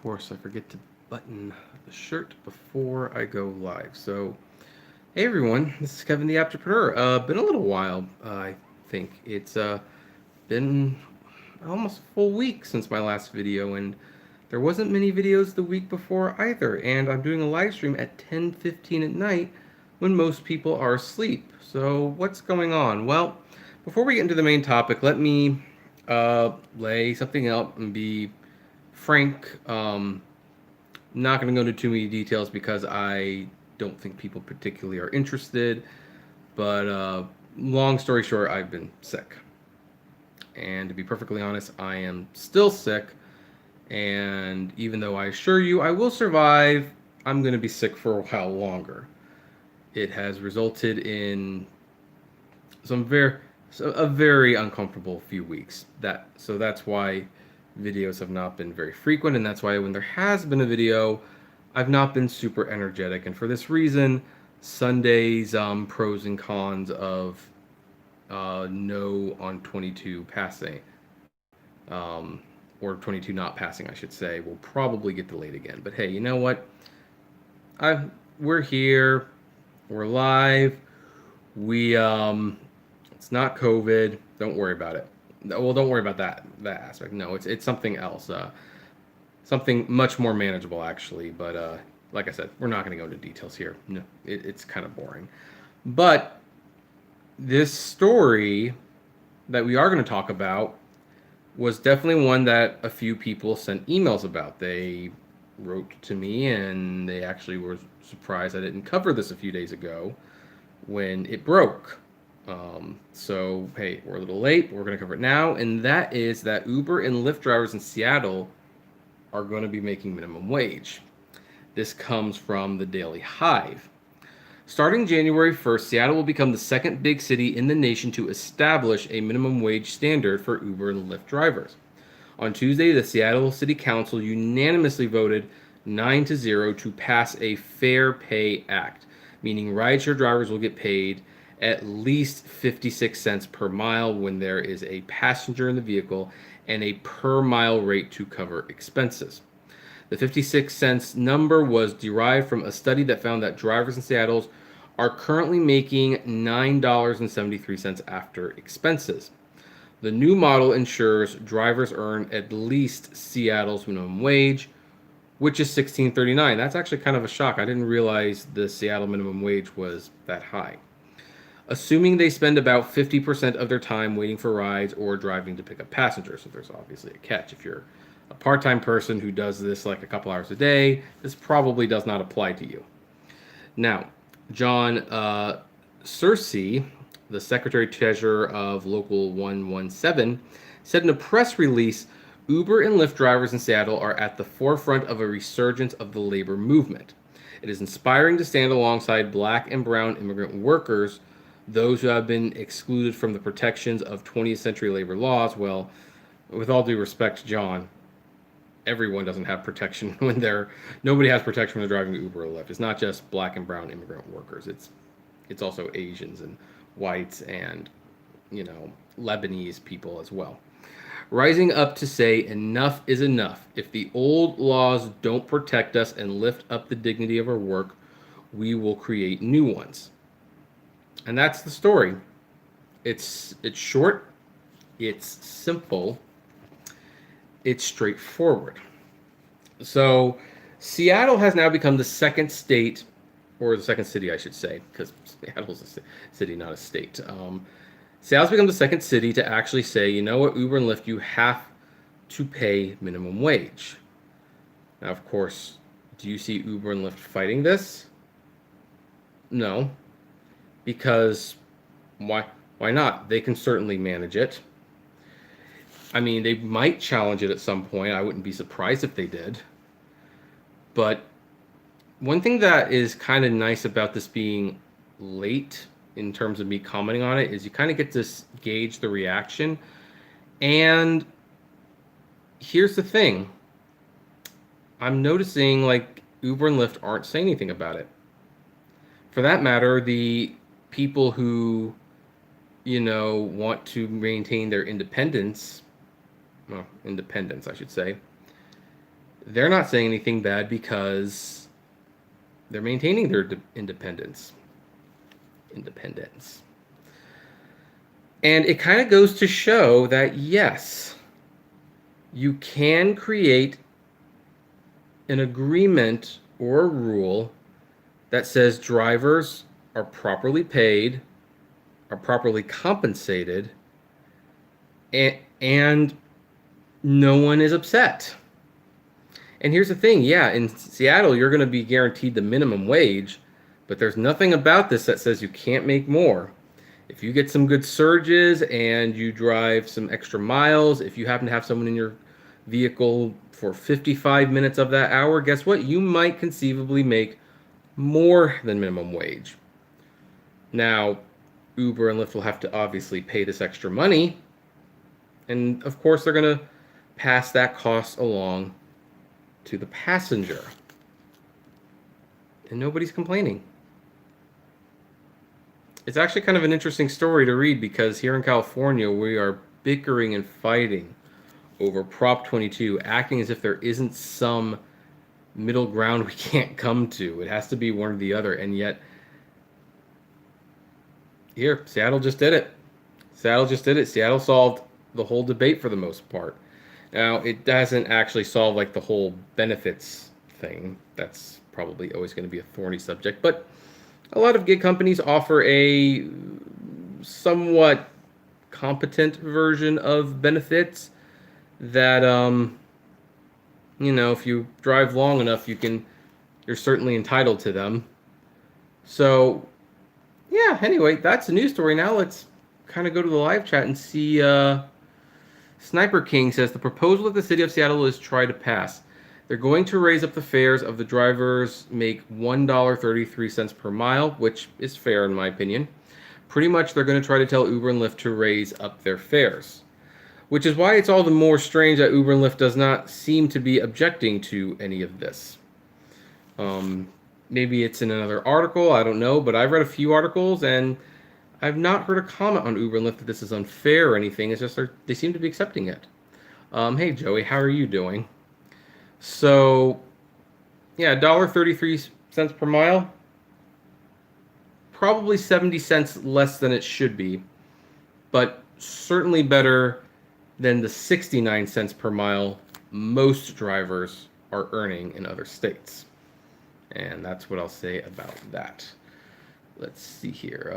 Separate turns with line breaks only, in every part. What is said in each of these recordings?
course, I forget to button the shirt before I go live. So, hey everyone, this is Kevin the Apptrepreneur. Been a little while, I think. It's been almost a full week since my last video, and there wasn't many videos the week before either. And I'm doing a live stream at 10:15 at night when most people are asleep. So, what's going on? Well, before we get into the main topic, let me lay something out and be frank. Not going to go into too many details because I don't think people particularly are interested. But long story short, I've been sick. And to be perfectly honest, I am still sick. And even though I assure you I will survive, I'm going to be sick for a while longer. It has resulted in some a very uncomfortable few weeks. That's why videos have not been very frequent, and that's why when there has been a video, I've not been super energetic. And for this reason, Sunday's pros and cons of no on 22 passing, or 22 not passing, I should say, will probably get delayed again. But hey, you know what? We're here, we're live. We It's not COVID. Don't worry about it. Well, don't worry about that aspect. No, it's something else. Something much more manageable, actually. But like I said, we're not going to go into details here. No, it's kind of boring. But this story that we are going to talk about was definitely one that a few people sent emails about. They wrote to me and they actually were surprised I didn't cover this a few days ago when it broke. So, hey, we're a little late, but we're going to cover it now. And that is that Uber and Lyft drivers in Seattle are going to be making minimum wage. This comes from the Daily Hive. Starting January 1st, Seattle will become the second big city in the nation to establish a minimum wage standard for Uber and Lyft drivers. On Tuesday, the Seattle City Council unanimously voted 9-0 to pass a Fair Pay Act, meaning rideshare drivers will get paid at least 56 cents per mile when there is a passenger in the vehicle and a per mile rate to cover expenses. The 56 cents number was derived from a study that found that drivers in Seattle are currently making $9.73 after expenses. The new model ensures drivers earn at least Seattle's minimum wage, which is $16.39. That's actually kind of a shock. I didn't realize the Seattle minimum wage was that high. Assuming they spend about 50% of their time waiting for rides or driving to pick up passengers. So there's obviously a catch. If you're a part-time person who does this like a couple hours a day, this probably does not apply to you. Now, John Searcy, the Secretary Treasurer of Local 117, said in a press release, Uber and Lyft drivers in Seattle are at the forefront of a resurgence of the labor movement. It is inspiring to stand alongside black and brown immigrant workers, those who have been excluded from the protections of 20th century labor laws. Well, with all due respect, John, everyone doesn't have protection nobody has protection when they're driving Uber or Lyft. It's not just black and brown immigrant workers. It's also Asians and whites and, Lebanese people as well. Rising up to say enough is enough. If the old laws don't protect us and lift up the dignity of our work, we will create new ones. And that's the story. It's short, it's simple, it's straightforward. So Seattle has now become the second state, or the second city, I should say, because Seattle's a city, not a state. Seattle's become the second city to actually say, you know what, Uber and Lyft, you have to pay minimum wage. Now, of course, do you see Uber and Lyft fighting this? No. Because why not? They can certainly manage it. I mean, they might challenge it at some point. I wouldn't be surprised if they did. But one thing that is kind of nice about this being late in terms of me commenting on it is you kind of get to gauge the reaction. And here's the thing. I'm noticing like Uber and Lyft aren't saying anything about it. For that matter, the people who, want to maintain their independence, I should say, They're not saying anything bad because they're maintaining their independence. Independence. And it kind of goes to show that yes, you can create an agreement or a rule that says drivers are properly paid, are properly compensated, and no one is upset. And here's the thing, yeah, in Seattle, you're going to be guaranteed the minimum wage, but there's nothing about this that says you can't make more. If you get some good surges and you drive some extra miles, if you happen to have someone in your vehicle for 55 minutes of that hour, guess what? You might conceivably make more than minimum wage. Now, Uber and Lyft will have to obviously pay this extra money, and of course, they're going to pass that cost along to the passenger. And nobody's complaining. It's actually kind of an interesting story to read because here in California, we are bickering and fighting over Prop 22, acting as if there isn't some middle ground we can't come to. It has to be one or the other. And yet, here, Seattle just did it. Seattle just did it. Seattle solved the whole debate for the most part. Now, it doesn't actually solve like the whole benefits thing. That's probably always going to be a thorny subject. But a lot of gig companies offer a somewhat competent version of benefits that, if you drive long enough, you're certainly entitled to them. So, yeah, anyway, that's a news story. Now let's kind of go to the live chat and see. Sniper King says the proposal that the city of Seattle is try to pass. They're going to raise up the fares of the drivers, make $1.33 per mile, which is fair in my opinion. Pretty much they're going to try to tell Uber and Lyft to raise up their fares. Which is why it's all the more strange that Uber and Lyft does not seem to be objecting to any of this. Maybe it's in another article, I don't know, but I've read a few articles and I've not heard a comment on Uber and Lyft that this is unfair or anything. It's just they seem to be accepting it. Hey Joey, how are you doing? So, yeah, $1.33 per mile. Probably 70 cents less than it should be, but certainly better than the 69 cents per mile most drivers are earning in other states. And that's what I'll say about that. Let's see here.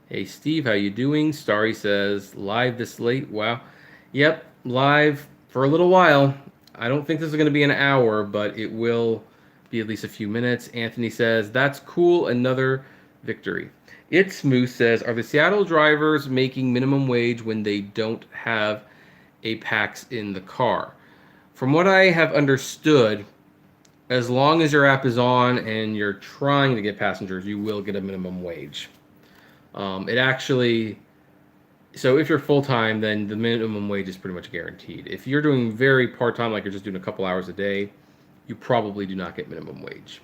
Hey Steve, how you doing? Starry says, live this late? Wow. Yep, live for a little while. I don't think this is going to be an hour, but it will be at least a few minutes. Anthony says, that's cool, another victory. It's Smooth says, are the Seattle drivers making minimum wage when they don't have a PAX in the car? From what I have understood, as long as your app is on and you're trying to get passengers, you will get a minimum wage. It actually, so if you're full-time, then the minimum wage is pretty much guaranteed. If you're doing very part-time, like you're just doing a couple hours a day, you probably do not get minimum wage.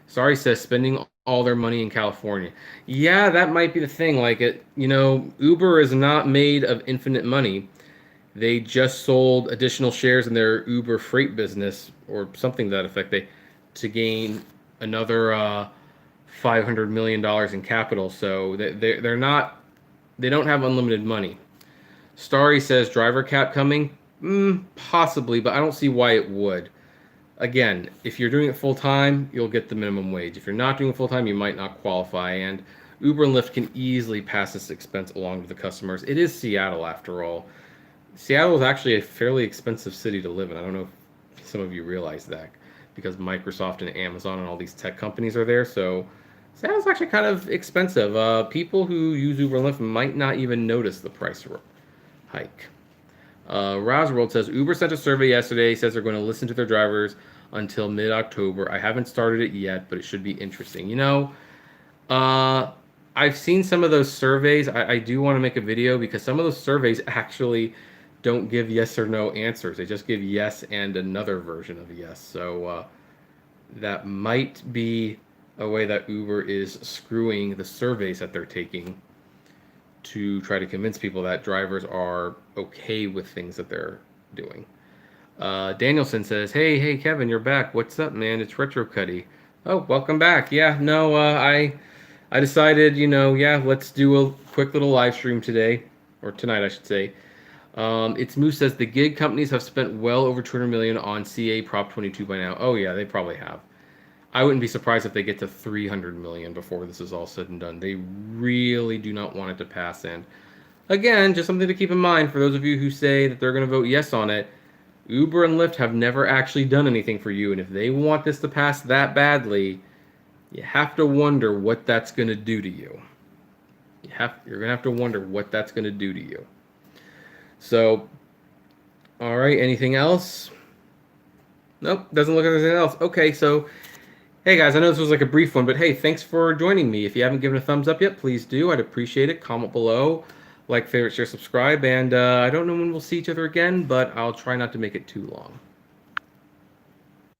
Sorry says spending all their money in California. Yeah, that might be the thing. Like Uber is not made of infinite money. They just sold additional shares in their Uber freight business or something to that effect. To gain another $500 million in capital. So they're not, they don't have unlimited money. Starry says driver cap coming? Possibly, but I don't see why it would. Again, if you're doing it full time, you'll get the minimum wage. If you're not doing it full time, you might not qualify. And Uber and Lyft can easily pass this expense along to the customers. It is Seattle after all. Seattle is actually a fairly expensive city to live in. I don't know if some of you realize that because Microsoft and Amazon and all these tech companies are there. So Seattle's actually kind of expensive. People who use Uber and Lyft might not even notice the price hike. Rosworld says, Uber sent a survey yesterday, says they're going to listen to their drivers until mid-October. I haven't started it yet, but it should be interesting. I've seen some of those surveys. I do want to make a video because some of those surveys actually don't give yes or no answers. They just give yes and another version of yes. So that might be a way that Uber is screwing the surveys that they're taking to try to convince people that drivers are okay with things that they're doing. Danielson says, hey, Kevin, you're back. What's up, man? It's Retro Cuddy. Oh, welcome back. Yeah, no, I decided, yeah, let's do a quick little live stream today, or tonight, I should say. It's Moose says the gig companies have spent well over 200 million on CA Prop 22 by now. Oh yeah, they probably have. I wouldn't be surprised if they get to 300 million before this is all said and done. They really do not want it to pass. And again, just something to keep in mind for those of you who say that they're going to vote yes on it. Uber and Lyft have never actually done anything for you, and if they want this to pass that badly, you have to wonder what that's going to do to you. You're going to have to wonder what that's going to do to you. So, all right, anything else? Nope, doesn't look like anything else. Okay, so, hey guys, I know this was like a brief one, but hey, thanks for joining me. If you haven't given a thumbs up yet, please do. I'd appreciate it. Comment below, like, favorite, share, subscribe, and I don't know when we'll see each other again, but I'll try not to make it too long.